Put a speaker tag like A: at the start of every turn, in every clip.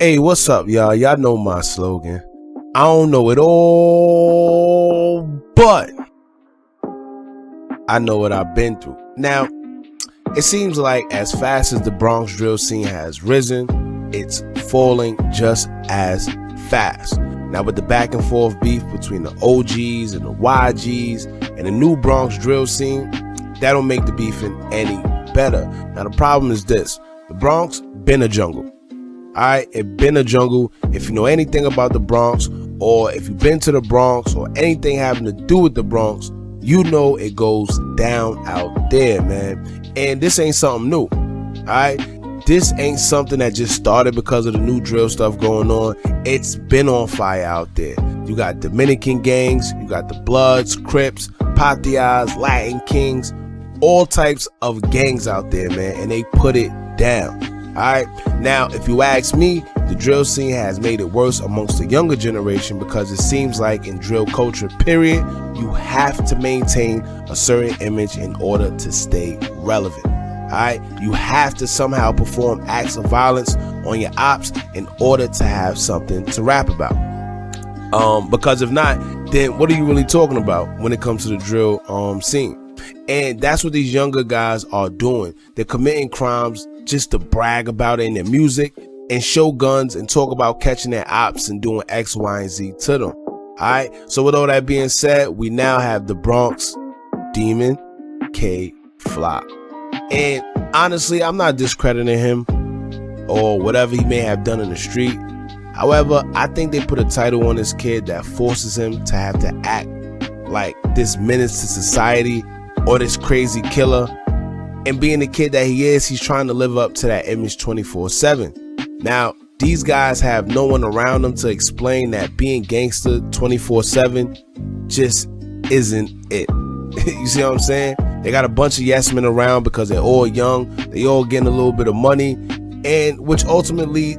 A: Hey, what's up, y'all? Y'all know my slogan. I don't know it all, but I know what I've been through. Now, it seems like as fast as the Bronx drill scene has risen, it's falling just as fast. Now, with the back and forth beef between the OGs and the YGs and the new Bronx drill scene, that don't make the beefing any better. Now, the problem is this. The Bronx been a jungle. Alright, it been a jungle. If you know anything about the Bronx, or if you've been to the Bronx, or anything having to do with the Bronx, you know it goes down out there, man. And this ain't something new. Alright, this ain't something that just started because of the new drill stuff going on. It's been on fire out there. You got Dominican gangs, you got the Bloods, Crips, Patias, Latin Kings, all types of gangs out there, man, and they put it down. Alright, now if you ask me, the drill scene has made it worse amongst the younger generation because it seems like in drill culture, period, you have to maintain a certain image in order to stay relevant. Alright, you have to somehow perform acts of violence on your ops in order to have something to rap about. Because if not, then what are you really talking about when it comes to the drill scene? And that's what these younger guys are doing. They're committing crimes just to brag about it in their music and show guns and talk about catching their ops and doing X, Y, and Z to them. Alright, so with all that being said, we now have the Bronx Demon K Flock. And honestly, I'm not discrediting him or whatever he may have done in the street. However, I think they put a title on this kid that forces him to have to act like this menace to society or this crazy killer. And being the kid that he is, he's trying to live up to that image 24/7. Now, these guys have no one around them to explain that being gangster 24/7 just isn't it. You see what I'm saying? They got a bunch of yes men around because they're all young, they all getting a little bit of money, and which ultimately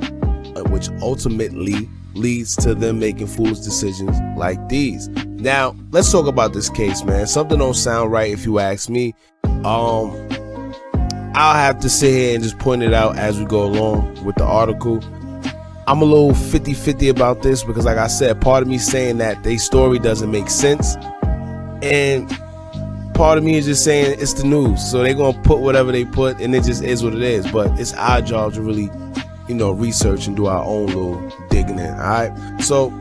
A: leads to them making foolish decisions like these. Now, let's talk about this case, man. Something don't sound right if you ask me. I'll have to sit here and just point it out as we go along with the article. I'm a little 50-50 about this because, like I said, part of me saying that their story doesn't make sense, and part of me is just saying it's the news, so they're gonna put whatever they put, and it just is what it is. But it's our job to really, research and do our own little digging in. All right, so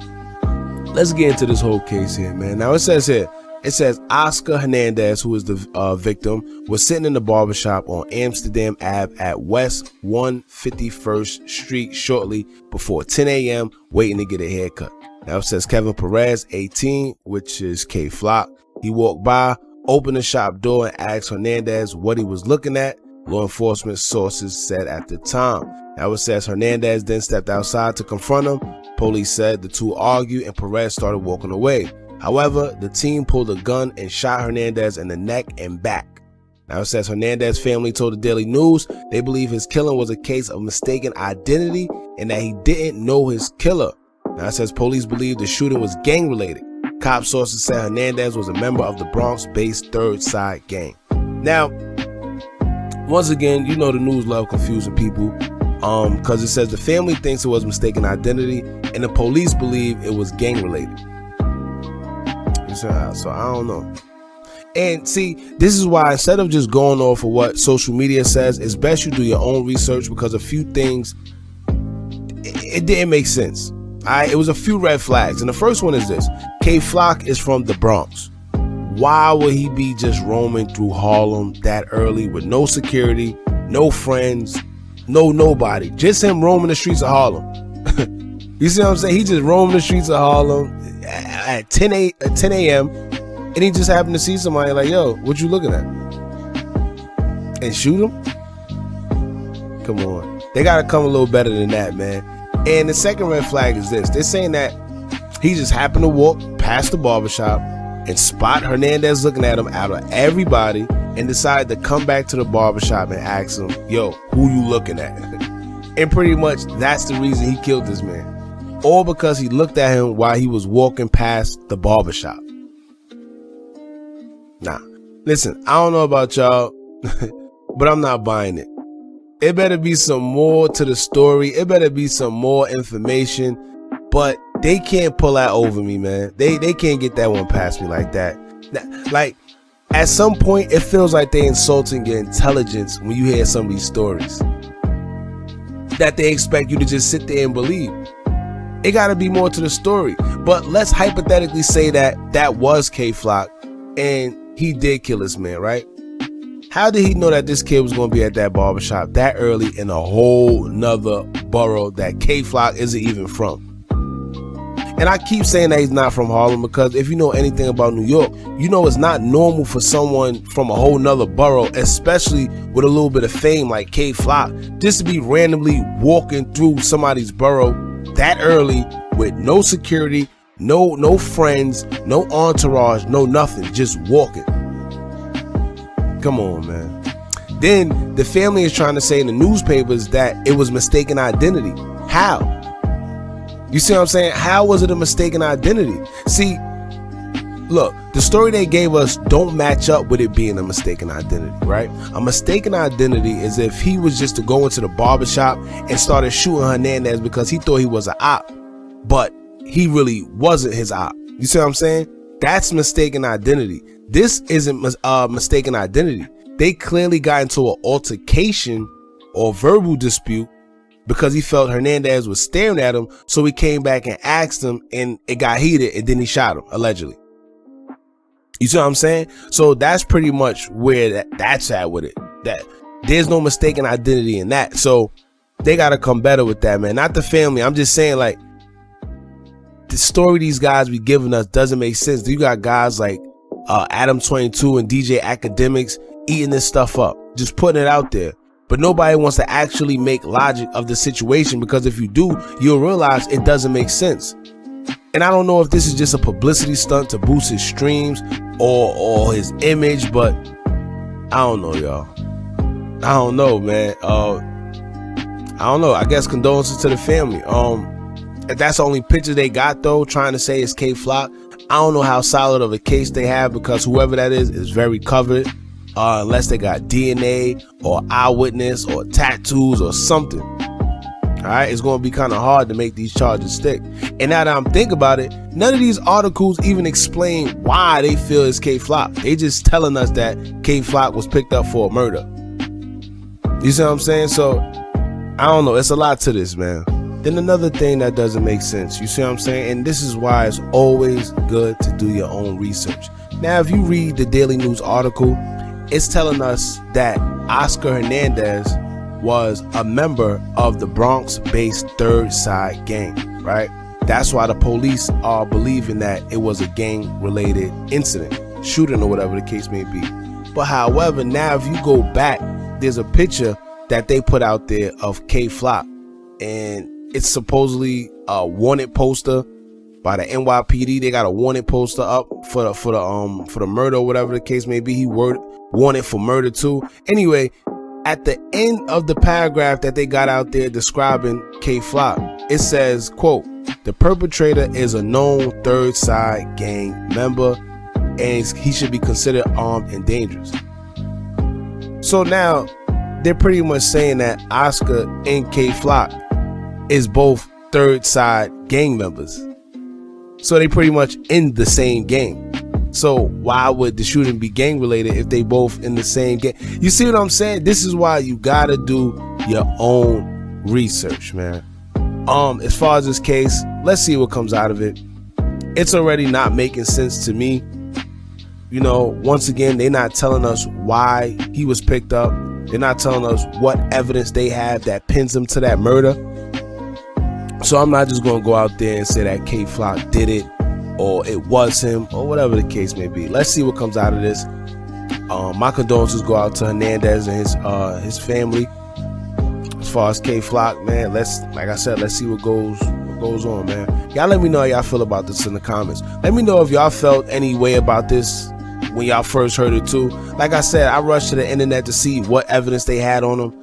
A: let's get into this whole case here, man. Now it says Oscar Hernandez, who is the victim, was sitting in the barbershop on Amsterdam Ave at West 151st Street shortly before 10 a.m. waiting to get a haircut. Now it says Kevin Perez, 18, which is K Flock. He walked by, opened the shop door, and asked Hernandez what he was looking at. Law enforcement sources said at the time. Now it says Hernandez then stepped outside to confront him. Police said the two argued and Perez started walking away. However, the team pulled a gun and shot Hernandez in the neck and back. Now it says Hernandez's family told the Daily News they believe his killing was a case of mistaken identity and that he didn't know his killer. Now it says police believe the shooting was gang related. Cop sources said Hernandez was a member of the Bronx-based Third Side gang. Now, once again, the news love confusing people because it says the family thinks it was mistaken identity and the police believe it was gang related. So I don't know. And see, this is why instead of just going off of what social media says, it's best you do your own research because a few things, it didn't make sense. It was a few red flags. And the first one is this. K Flock is from the Bronx. Why would he be just roaming through Harlem that early with no security, no friends, nobody? Just him roaming the streets of Harlem. You see what I'm saying? He just roamed the streets of Harlem at 10 a.m. and he just happened to see somebody like, yo, what you looking at? And shoot him? Come on. They got to come a little better than that, man. And the second red flag is this. They're saying that he just happened to walk past the barbershop and spot Hernandez looking at him out of everybody and decide to come back to the barbershop and ask him, yo, who you looking at? And pretty much that's the reason he killed this man. All because he looked at him while he was walking past the barbershop. Nah, listen, I don't know about y'all, but I'm not buying it. It better be some more to the story. It better be some more information. But they can't pull that over me, man. They can't get that one past me like that. Like, at some point, it feels like they're insulting your intelligence when you hear some of these stories that they expect you to just sit there and believe. It got to be more to the story. But let's hypothetically say that was K-Flock and he did kill this man, right? How did he know that this kid was going to be at that barbershop that early in a whole nother borough that K-Flock isn't even from? And I keep saying that he's not from Harlem because if you know anything about New York, you know it's not normal for someone from a whole nother borough, especially with a little bit of fame like K-Flock, just to be randomly walking through somebody's borough that early with no security, no friends, no entourage, no nothing, just walking. Come on, man. Then the family is trying to say in the newspapers that it was mistaken identity. How? You see what I'm saying? How was it a mistaken identity? See, look, the story they gave us don't match up with it being a mistaken identity, right? A mistaken identity is if he was just to go into the barbershop and started shooting Hernandez because he thought he was an op, but he really wasn't his op. You see what I'm saying? That's mistaken identity. This isn't mistaken identity. They clearly got into an altercation or verbal dispute because he felt Hernandez was staring at him, so he came back and asked him, and it got heated, and then he shot him, allegedly. You see what I'm saying? So that's pretty much where that's at with it. That there's no mistaken identity in that. So they got to come better with that, man. Not the family. I'm just saying, like, the story these guys be giving us doesn't make sense. You got guys like Adam 22 and DJ Academics eating this stuff up, just putting it out there. But nobody wants to actually make logic of the situation, because if you do, you'll realize it doesn't make sense. And I don't know if this is just a publicity stunt to boost his streams or his image, but I don't know, y'all. I don't know, man. I don't know. I guess condolences to the family. If that's the only picture they got, though, trying to say it's K-Flock, I don't know how solid of a case they have, because whoever that is very covered. Unless they got DNA or eyewitness or tattoos or something. All right, it's going to be kind of hard to make these charges stick. And now that I'm thinking about it, none of these articles even explain why they feel it's K-Flock. They just telling us that K-Flock was picked up for a murder. You see what I'm saying? So I don't know. It's a lot to this, man. Then another thing that doesn't make sense. You see what I'm saying? And this is why it's always good to do your own research. Now, if you read the Daily News article, it's telling us that Oscar Hernandez was a member of the Bronx-based Third Side gang, right? That's why the police are believing that it was a gang-related incident, shooting or whatever the case may be. But however, now if you go back, there's a picture that they put out there of K-Flock, and it's supposedly a wanted poster by the NYPD. They got a wanted poster up for the murder or whatever the case may be. He wanted for murder too. Anyway, at the end of the paragraph that they got out there describing K-Flock, it says, quote, "The perpetrator is a known Third Side gang member and he should be considered armed and dangerous." So now they're pretty much saying that Oscar and K-Flock is both Third Side gang members. So they pretty much in the same gang. So why would the shooting be gang related if they both in the same gang? You see what I'm saying? This is why you gotta do your own research, man. As far as this case, let's see what comes out of it. It's already not making sense to me. You know, once again, they're not telling us why he was picked up. They're not telling us what evidence they have that pins him to that murder. So I'm not just gonna go out there and say that K-Flock did it, or it was him, or whatever the case may be. Let's see what comes out of this. My condolences go out to Hernandez and his family. As far as K-Flock, man, like I said, let's see what goes on, man. Y'all let me know how y'all feel about this in the comments. Let me know if y'all felt any way about this when y'all first heard it too. Like I said, I rushed to the internet to see what evidence they had on him.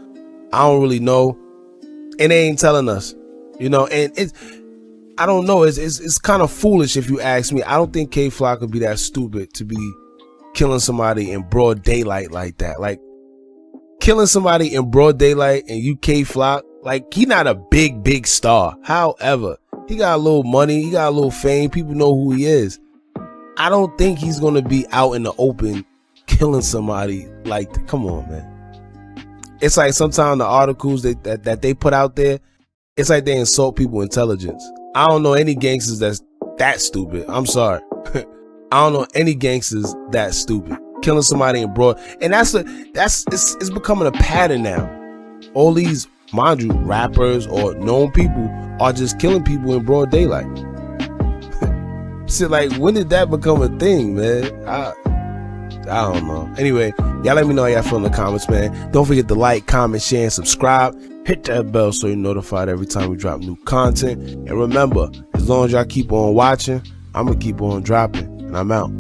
A: I don't really know, and they ain't telling us. You know, and I don't know. It's kind of foolish if you ask me. I don't think K-Flock would be that stupid to be killing somebody in broad daylight like that. Like, killing somebody in broad daylight in UK Flock, like, he not a big star. However, he got a little money, he got a little fame, people know who he is. I don't think he's gonna be out in the open killing somebody like, come on, man. It's like sometimes the articles that they put out there, it's like they insult people's intelligence. I don't know any gangsters that's that stupid. I'm sorry. I don't know any gangsters that stupid. Killing somebody in broad, and it's becoming a pattern now. All these, mind you, rappers or known people are just killing people in broad daylight. Shit, like, when did that become a thing, man? I don't know. Anyway, y'all let me know how y'all feel in the comments, man. Don't forget to like, comment, share, and subscribe. Hit that bell so you're notified every time we drop new content. And remember, as long as y'all keep on watching, I'm gonna keep on dropping. And I'm out.